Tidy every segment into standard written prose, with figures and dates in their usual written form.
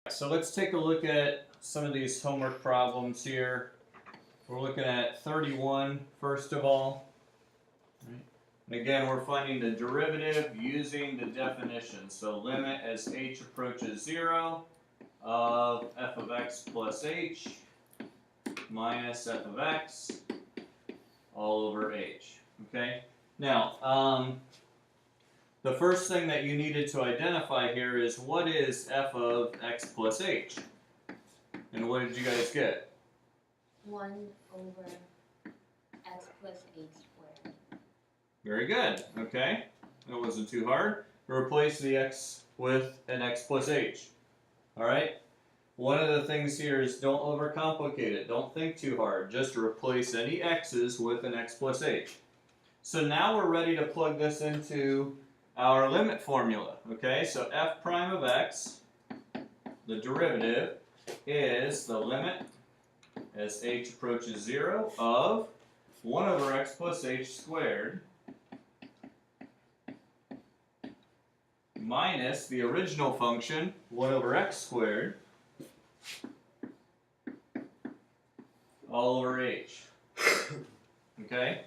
So let's take a look at some of these homework problems here. We're looking at 31 first of all. And again, we're finding the derivative using the definition. So limit as h approaches 0 of f of x plus h minus f of x all over h. Okay? Now, the first thing that you needed to identify here is what is f of x plus h? And what did you guys get? 1 over x plus h squared. Very good. Okay. That wasn't too hard. Replace the x with an x plus h. Alright? One of the things here is don't overcomplicate it. Don't think too hard. Just replace any x's with an x plus h. So now we're ready to plug this into our limit formula. Okay, so f prime of x, the derivative, is the limit as h approaches 0 of 1 over x plus h squared minus the original function, 1 over x squared, all over h. Okay?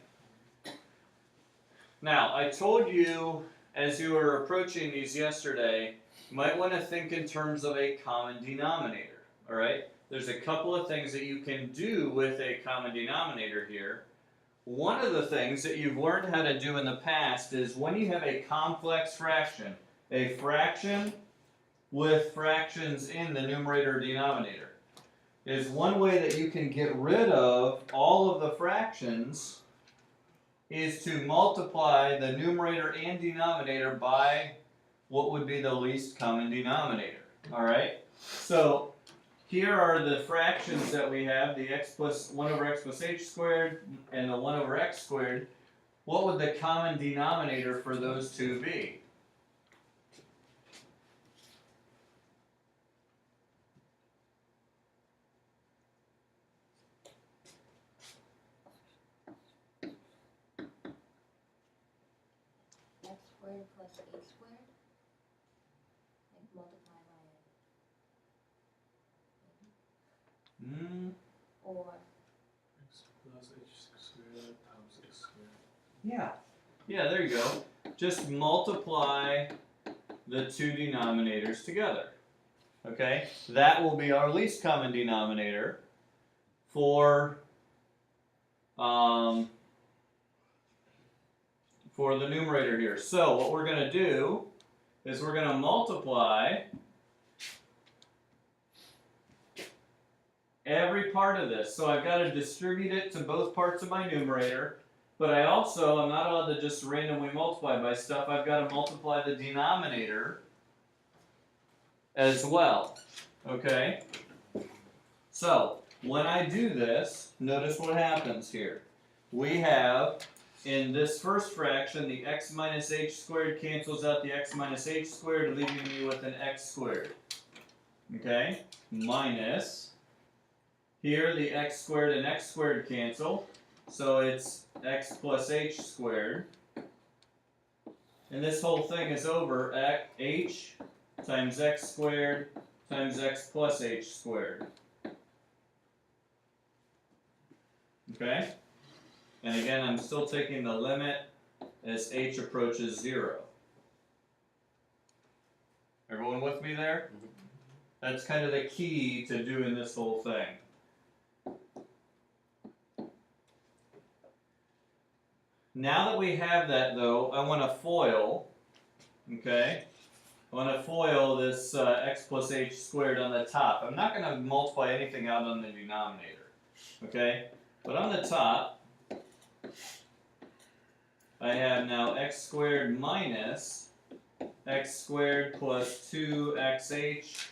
Now, I told you as you were approaching these yesterday, you might want to think in terms of a common denominator. Alright? There's a couple of things that you can do with a common denominator here. One of the things that you've learned how to do in the past is when you have a complex fraction, a fraction with fractions in the numerator or denominator, is one way that you can get rid of all of the fractions is to multiply the numerator and denominator by what would be the least common denominator. Alright? So here are the fractions that we have, the x plus 1 over x plus h squared and the 1 over x squared. What would the common denominator for those two be? X squared plus h squared. Like multiply by it. Or X plus h squared times x squared. Yeah. Yeah, there you go. Just multiply the two denominators together. Okay? That will be our least common denominator for the numerator here. So what we're going to do is we're going to multiply every part of this. So I've got to distribute it to both parts of my numerator, but I'm not allowed to just randomly multiply by stuff. I've got to multiply the denominator as well. Okay? So when I do this, notice what happens here. We have, in this first fraction, the x minus h squared cancels out the x minus h squared, leaving me with an x squared. Okay? Minus, here the x squared and x squared cancel, so it's x plus h squared. And this whole thing is over h times x squared times x plus h squared. Okay? And again, I'm still taking the limit as h approaches 0. Everyone with me there? That's kind of the key to doing this whole thing. Now that we have that, though, I want to FOIL, okay? I want to FOIL this x plus h squared on the top. I'm not going to multiply anything out on the denominator, okay? But on the top, I have now x squared minus x squared plus 2xh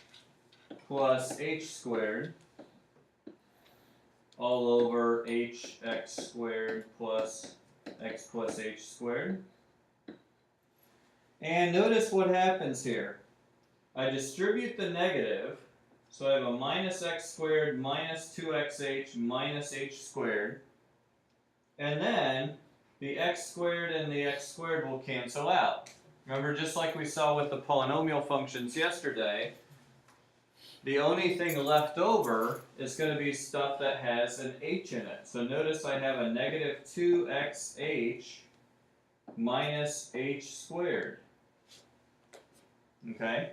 plus h squared all over hx squared plus x plus h squared. And notice what happens here. I distribute the negative, so I have a minus x squared minus 2xh minus h squared. And then the x squared and the x squared will cancel out. Remember, just like we saw with the polynomial functions yesterday, the only thing left over is going to be stuff that has an h in it. So notice I have a negative 2xh minus h squared. Okay?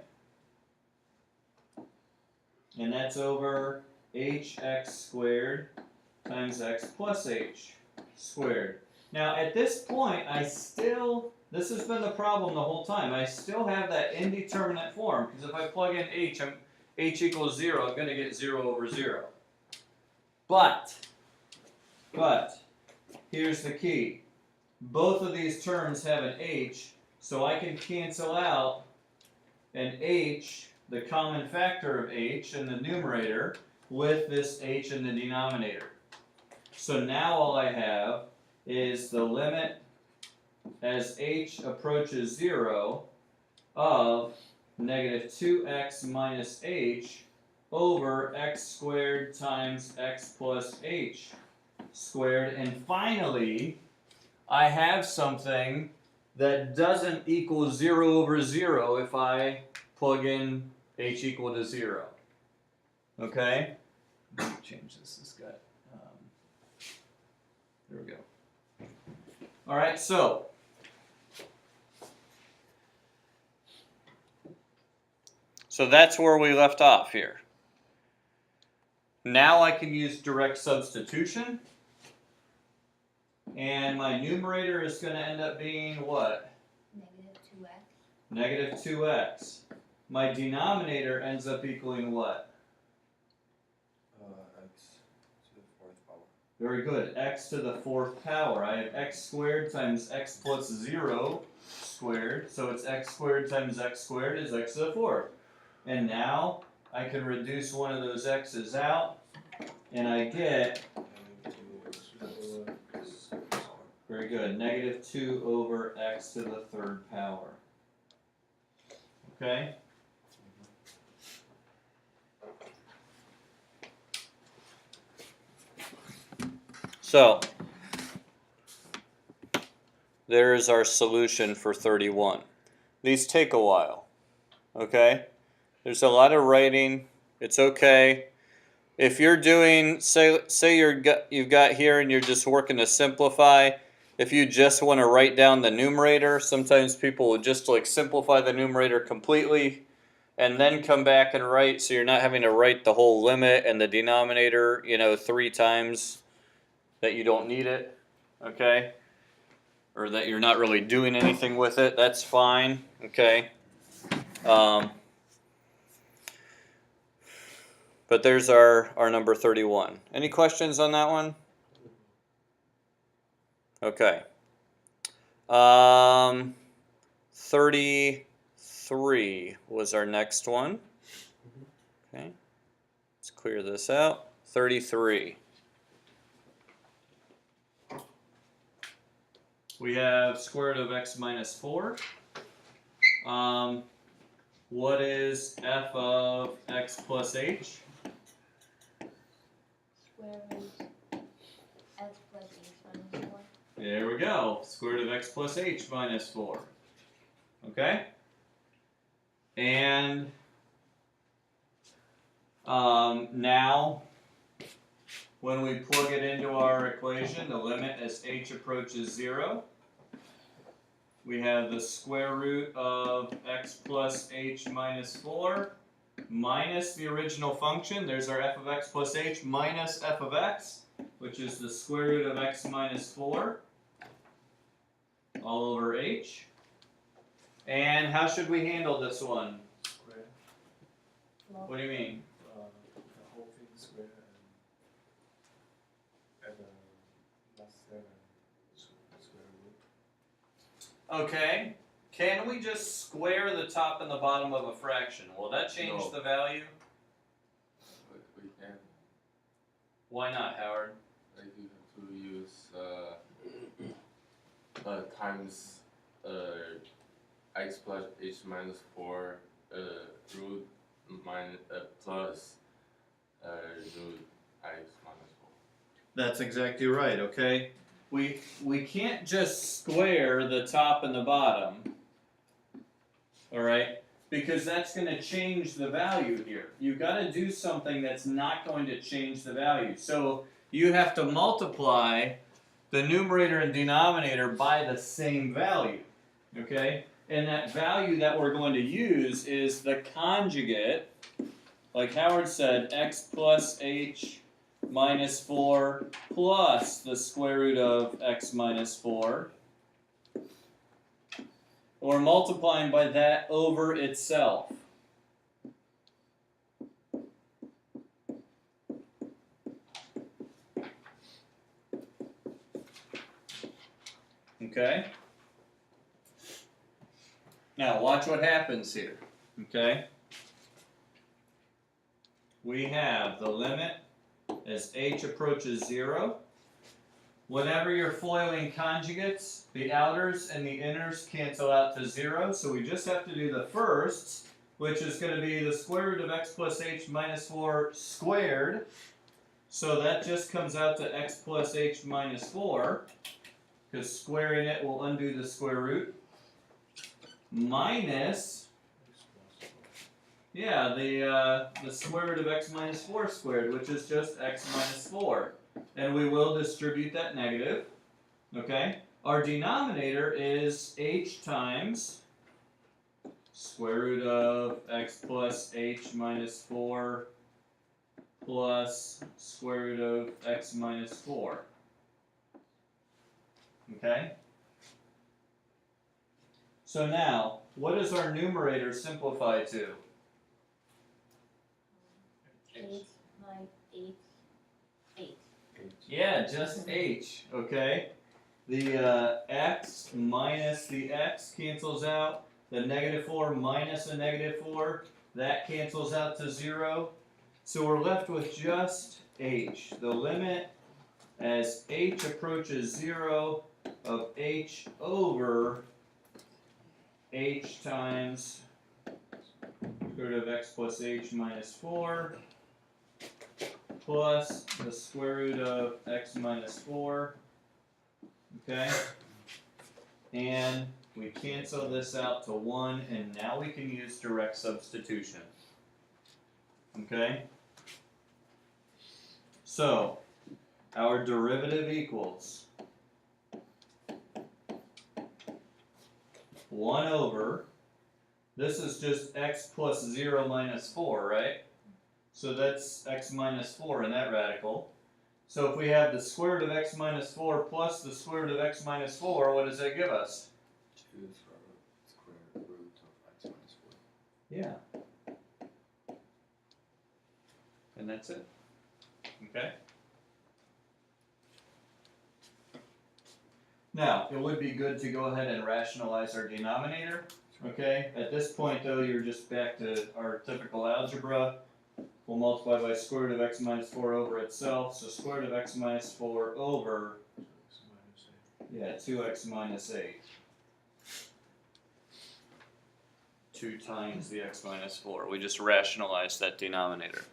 And that's over hx squared times x plus h squared. Now at this point, this has been the problem the whole time, I still have that indeterminate form, because if I plug in h equals 0, I'm going to get 0 over 0. But, here's the key. Both of these terms have an h, so I can cancel out an h, the common factor of h in the numerator, with this h in the denominator. So now all I have is the limit as h approaches 0 of negative 2x minus h over x squared times x plus h squared. And finally, I have something that doesn't equal 0 over 0 if I plug in h equal to 0. Okay? Let me change this. This got, there we go. All right, so that's where we left off here. Now I can use direct substitution. And my numerator is going to end up being what? Negative 2x. Negative 2x. My denominator ends up equaling what? X to the 4th power. Very good. X to the 4th power. I have x squared times x plus 0 squared. So it's x squared times x squared is x to the 4th. And now I can reduce one of those x's out, and I get, very good, negative 2 over x to the 3rd power. Okay? So, there is our solution for 31. These take a while, okay? There's a lot of writing. It's okay. If you're doing, say you've got here and you're just working to simplify, if you just want to write down the numerator, sometimes people will just like simplify the numerator completely and then come back and write, so you're not having to write the whole limit and the denominator, 3 times that you don't need it, okay? Or that you're not really doing anything with it, that's fine, okay? But there's our number 31. Any questions on that one? Okay. 33 was our next one. Okay. Let's clear this out. 33. We have square root of x minus 4. What is f of x plus h? Square root x plus h minus 4. There we go. Square root of x plus h minus 4. Okay? And now, when we plug it into our equation, the limit as h approaches 0, we have the square root of x plus h minus 4 minus the original function. There's our f of x plus h minus f of x, which is the square root of x minus 4 all over h. And how should we handle this one? Square. What do you mean? The whole thing square and less than square root. Okay. Can we just square the top and the bottom of a fraction? Will that change No. the value? We can. Why not, Howard? Like you have to use times x plus h minus 4 root minus plus root x minus 4. That's exactly right, okay? We can't just square the top and the bottom, alright? because that's going to change the value here. You've got to do something that's not going to change the value. So you have to multiply the numerator and denominator by the same value, okay? And that value that we're going to use is the conjugate, like Howard said, x plus h minus 4 plus the square root of x minus 4. We're multiplying by that over itself. Okay? Now watch what happens here. Okay? We have the limit as h approaches 0. Whenever you're foiling conjugates, the outers and the inners cancel out to 0, so we just have to do the firsts, which is going to be the square root of x plus h minus 4 squared. So that just comes out to x plus h minus 4, because squaring it will undo the square root, minus, yeah, the square root of x minus 4 squared, which is just x minus 4. And we will distribute that negative, okay? Our denominator is h times square root of x plus h minus 4 plus square root of x minus 4. Okay? So now, what does our numerator simplify to? 8, 9, 8, 8. Yeah, just h, okay? The x minus the x cancels out. The negative 4 minus the negative 4, that cancels out to 0. So we're left with just h. The limit as h approaches 0 of h over h times square root of x plus h minus 4 plus the square root of x minus 4, okay? And we cancel this out to 1, and now we can use direct substitution, okay? So, our derivative equals 1 over, this is just x plus 0 minus 4, right? So that's x minus 4 in that radical. So if we have the square root of x minus 4 plus the square root of x minus 4, what does that give us? 2 square root of x minus 4. Yeah. And that's it. Okay? Now, it would be good to go ahead and rationalize our denominator. Okay? At this point, though, you're just back to our typical algebra. We'll multiply by square root of x minus 4 over itself. So square root of x minus 4 over, yeah, 2x minus 8. 2 times the x minus 4. We just rationalized that denominator.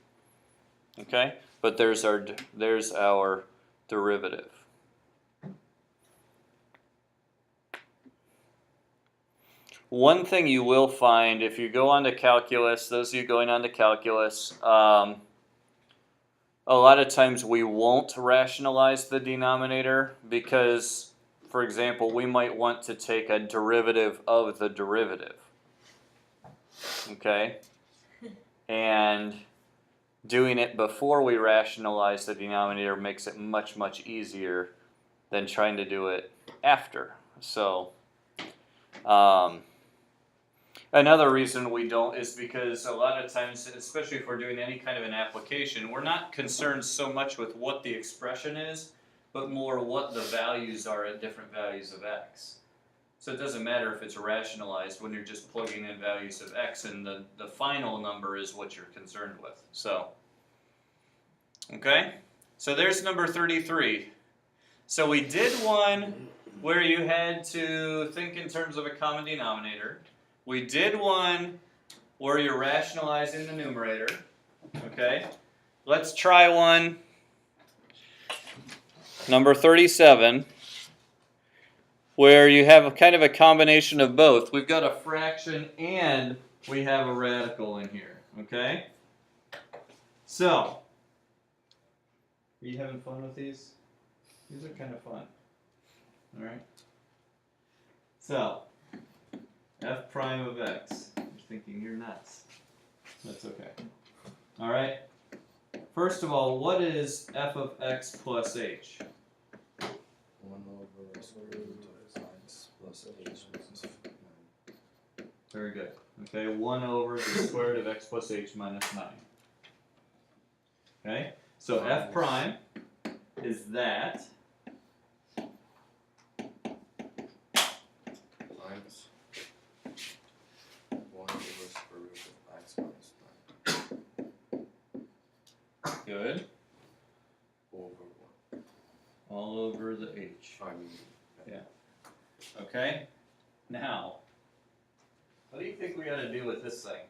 Okay? But there's our derivative. One thing you will find if you go on to calculus, those of you going on to calculus, a lot of times we won't rationalize the denominator because, for example, we might want to take a derivative of the derivative. Okay? And doing it before we rationalize the denominator makes it much, much easier than trying to do it after. So, another reason we don't is because a lot of times, especially if we're doing any kind of an application, we're not concerned so much with what the expression is, but more what the values are at different values of x. So it doesn't matter if it's rationalized when you're just plugging in values of x, and the final number is what you're concerned with. So, okay? So there's number 33. So we did one where you had to think in terms of a common denominator. We did one where you're rationalizing the numerator, okay? Let's try one, number 37, where you have a kind of a combination of both. We've got a fraction and we have a radical in here, okay? So, are you having fun with these? These are kind of fun. Alright? So, f prime of x. You're thinking you're nuts. That's okay. Alright? First of all, what is f of x plus h? 1 over square root of x plus h minus 9. Very good. Okay, 1 over the square root of x plus h minus 9. Okay, so f prime is that Times 1 over square root of x minus 9. good Over 1. all over the h. I mean, Okay, now, what do you think we got to do with this thing?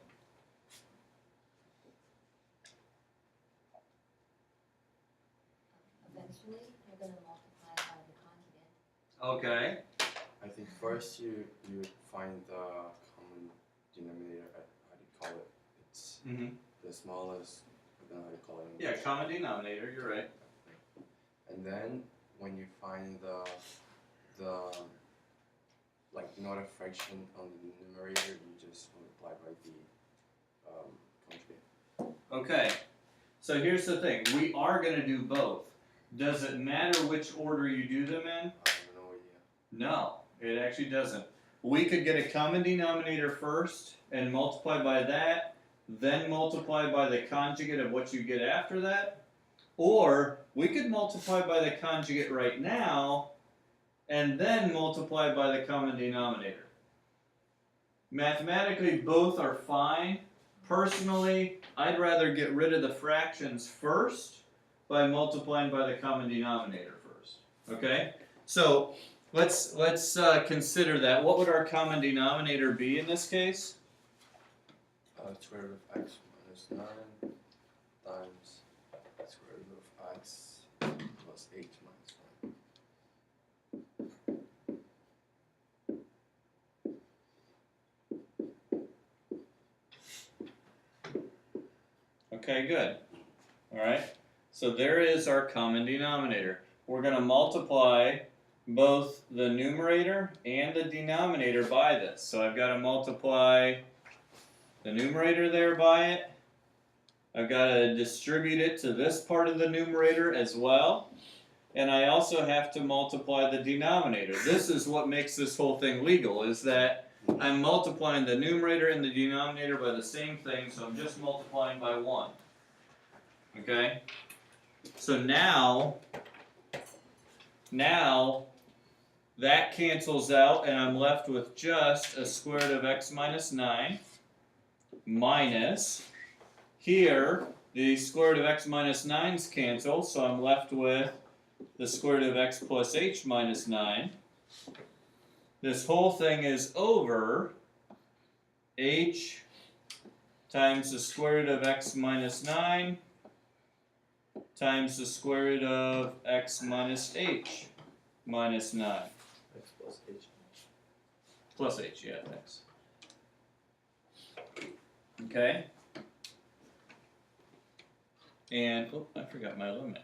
Eventually, you're gonna multiply by the conjugate. Okay, I think first you find the common denominator. How do you call it? It's the smallest. I don't know how you call it. In yeah, English. common denominator, you're right. And then when you find the like not a fraction on the numerator, you just multiply by the conjugate. Okay, so here's the thing, we are going to do both. Does it matter which order you do them in? I have no idea. No, it actually doesn't. We could get a common denominator first and multiply by that, then multiply by the conjugate of what you get after that. Or we could multiply by the conjugate right now and then multiply by the common denominator. Mathematically, both are fine. Personally, I'd rather get rid of the fractions first by multiplying by the common denominator first. Okay? So let's consider that. What would our common denominator be in this case? Square root of x minus 9 times square root of x plus h minus 9. Okay, good. Alright, so there is our common denominator. We're going to multiply both the numerator and the denominator by this. So I've got to multiply the numerator there by it. I've got to distribute it to this part of the numerator as well. And I also have to multiply the denominator. This is what makes this whole thing legal, is that I'm multiplying the numerator and the denominator by the same thing, so I'm just multiplying by 1. Okay? So now that cancels out and I'm left with just a square root of x minus 9 minus, here the square root of x minus 9's cancel, so I'm left with the square root of x plus h minus 9. This whole thing is over h times the square root of x minus 9 times the square root of x minus h minus 9. X plus h. Plus h, yeah, thanks. Okay? And, oh, I forgot my limit.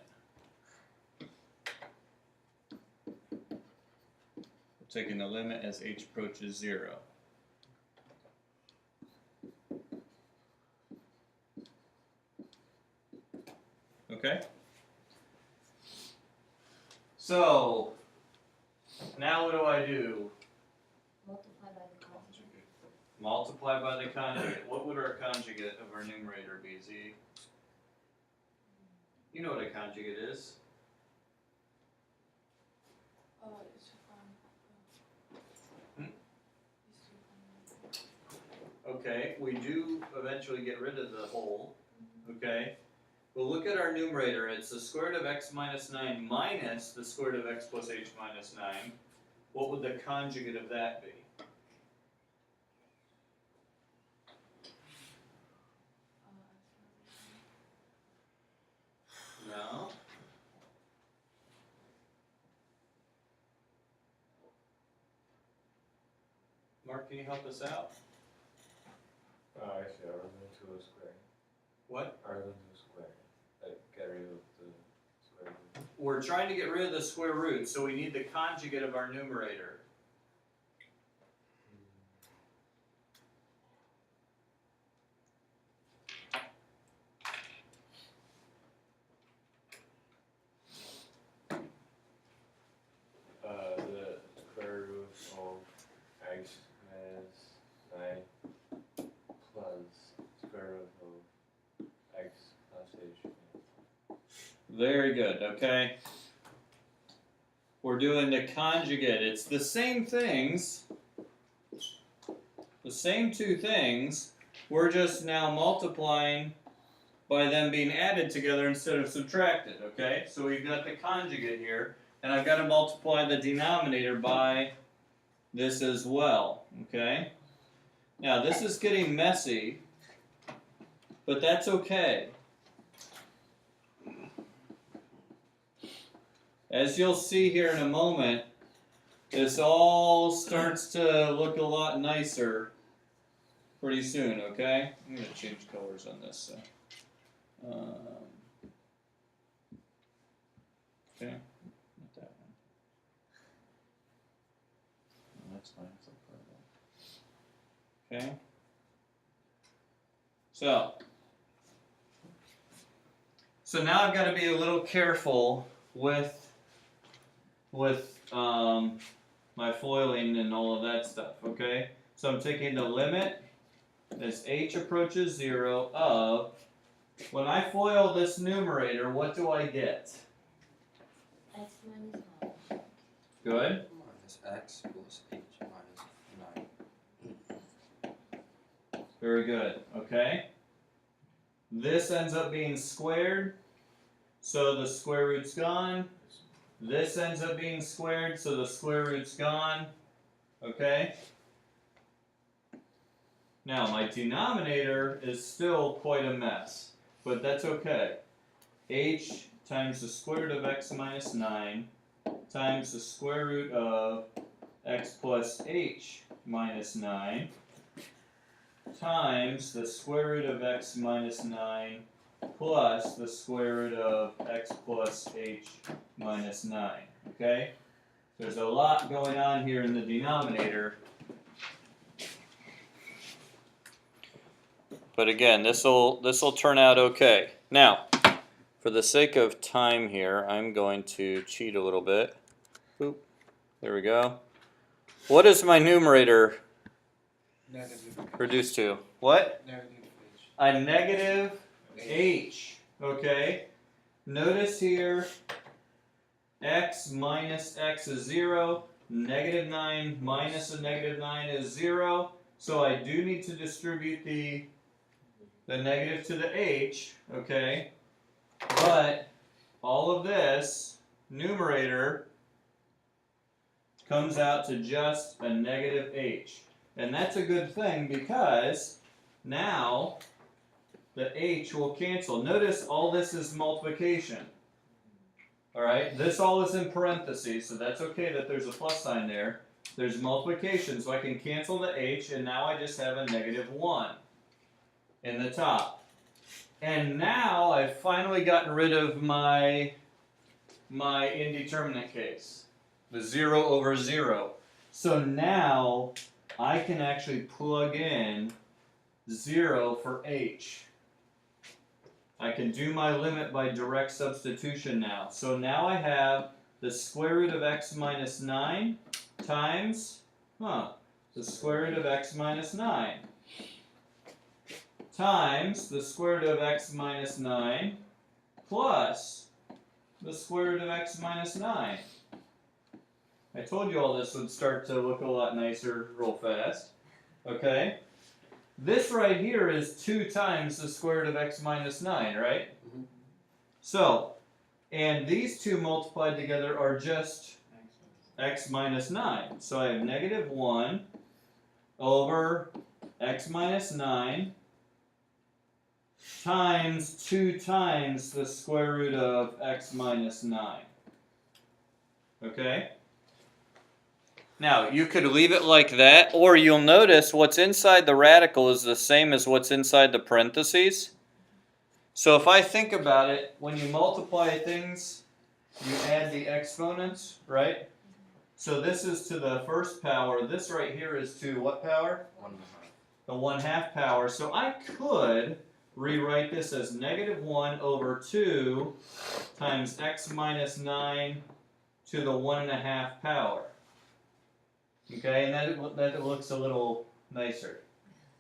We're taking the limit as h approaches 0. Okay? So, now what do I do? Multiply by the conjugate. Multiply by the conjugate. What would our conjugate of our numerator be, Z? You know what a conjugate is. Okay, we do eventually get rid of the whole. Okay? Well, look at our numerator. It's the square root of x minus 9 minus the square root of x plus h minus 9. What would the conjugate of that be? No. Mark, can you help us out? Actually, I was going to a square. What? I was going to a square. Like, get rid of the square root. We're trying to get rid of the square root, so we need the conjugate of our numerator. The square root of x minus 9 plus square root of x plus h. Very good, okay? We're doing the conjugate. It's the same things, the same two things. We're just now multiplying by them being added together instead of subtracted, okay? So we've got the conjugate here, and I've got to multiply the denominator by this as well, okay? Now, this is getting messy, but that's okay. As you'll see here in a moment, this all starts to look a lot nicer pretty soon, okay? I'm going to change colors on this. Okay, not that one. Oh, that's fine, it's okay. So now I've got to be a little careful with my foiling and all of that stuff, okay? So I'm taking the limit as h approaches 0 of, when I FOIL this numerator, what do I get? X minus 9. Good. Minus x plus h minus 9. Very good, okay? This ends up being squared, so the square root's gone. This ends up being squared, so the square root's gone, okay? Now, my denominator is still quite a mess, but that's okay. H times the square root of x minus 9 times the square root of x plus h minus 9 times the square root of x minus 9 plus the square root of x plus h minus 9, okay? There's a lot going on here in the denominator. But again, this'll turn out okay. Now, for the sake of time here, I'm going to cheat a little bit. Boop. There we go. What is my numerator Negative. reduced to? What? Negative h. A negative h. Okay. Notice here, x minus x is 0. Negative 9 minus a negative 9 is 0. So I do need to distribute the negative to the h, okay? But all of this numerator comes out to just a negative h. And that's a good thing because now the h will cancel. Notice all this is multiplication. Alright, this all is in parentheses, so that's okay that there's a plus sign there. There's multiplication, so I can cancel the h, and now I just have a negative 1 in the top. And now I've finally gotten rid of my indeterminate case, the 0 over 0. So now I can actually plug in 0 for h. I can do my limit by direct substitution now. So now I have the square root of x minus 9 times, the square root of x minus 9 times the square root of x minus 9 plus the square root of x minus 9. I told you all this would start to look a lot nicer real fast. Okay? This right here is 2 times the square root of x minus 9, right? Mm-hmm. So, and these two multiplied together are just x minus 9. So I have negative 1 over x minus 9 times 2 times the square root of x minus 9. Okay? Now, you could leave it like that, or you'll notice what's inside the radical is the same as what's inside the parentheses. So if I think about it, when you multiply things, you add the exponents, right? So this is to the first power. This right here is to what power? 1/2. The 1/2 power. So I could rewrite this as -1/2 times x minus 9 to the 1/2 power. Okay, and that looks a little nicer.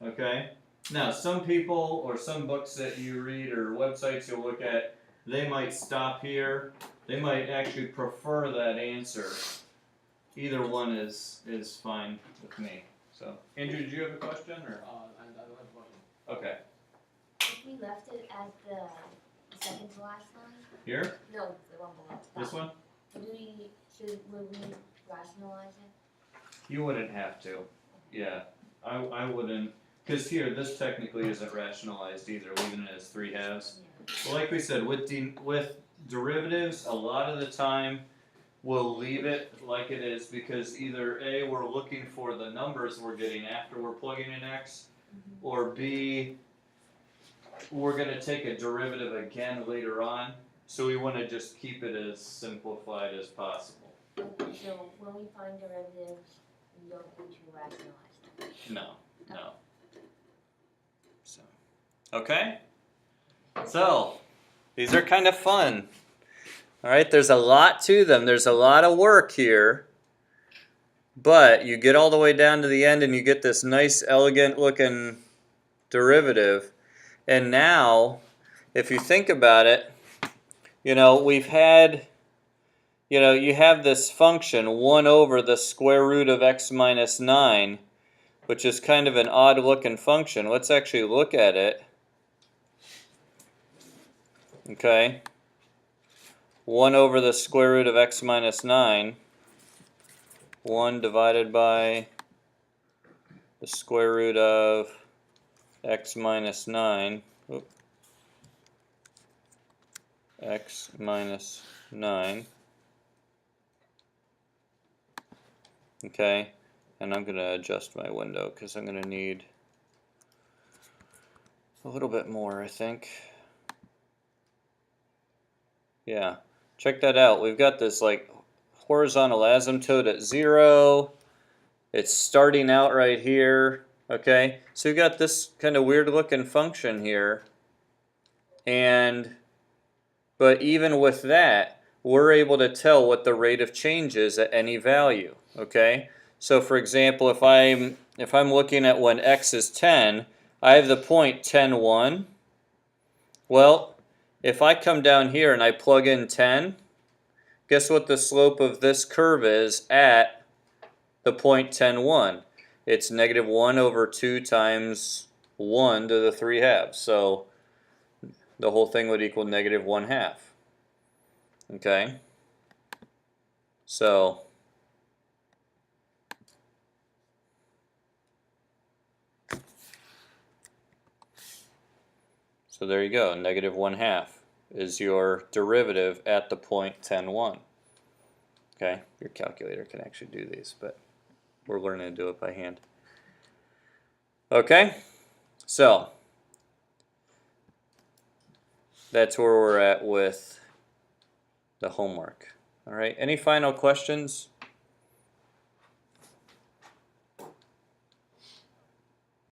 Okay? Now, some people or some books that you read or websites you'll look at, they might stop here. They might actually prefer that answer. Either one is fine with me. So, Andrew, did you have a question or? And I don't have one. Okay. If we left it at the second to last line? Here? No, the one below. This one? Would we rationalize it? You wouldn't have to. Yeah. I wouldn't. Because here, this technically isn't rationalized either, leaving it as 3 halves. Yeah. Well, like we said, with derivatives, a lot of the time we'll leave it like it is because either A, we're looking for the numbers we're getting after we're plugging in x, or B, we're going to take a derivative again later on, so we want to just keep it as simplified as possible. Okay, so when we find derivatives, we don't need to rationalize them. No. So, okay? So, these are kind of fun. All right, there's a lot to them. There's a lot of work here. But you get all the way down to the end and you get this nice, elegant looking derivative. And now, if you think about it, we've had, you have this function 1 over the square root of x minus 9, which is kind of an odd looking function. Let's actually look at it. Okay. 1 over the square root of x minus 9. 1 divided by the square root of x minus 9. Oop. X minus 9. Okay. And I'm going to adjust my window because I'm going to need a little bit more, I think. Yeah. Check that out. We've got this like horizontal asymptote at 0. It's starting out right here. Okay, so we've got this kind of weird looking function here. But even with that, we're able to tell what the rate of change is at any value. Okay, so for example, if I'm looking at when x is 10, I have the point 10, 1. Well, if I come down here and I plug in 10, guess what the slope of this curve is at the point 10, 1? It's -1 over 2 times 1 to the 3 halves. So the whole thing would equal -1/2. Okay? So there you go. -1/2 is your derivative at the point 10, 1. Okay? Your calculator can actually do these, but we're learning to do it by hand. Okay? So that's where we're at with the homework. All right? Any final questions?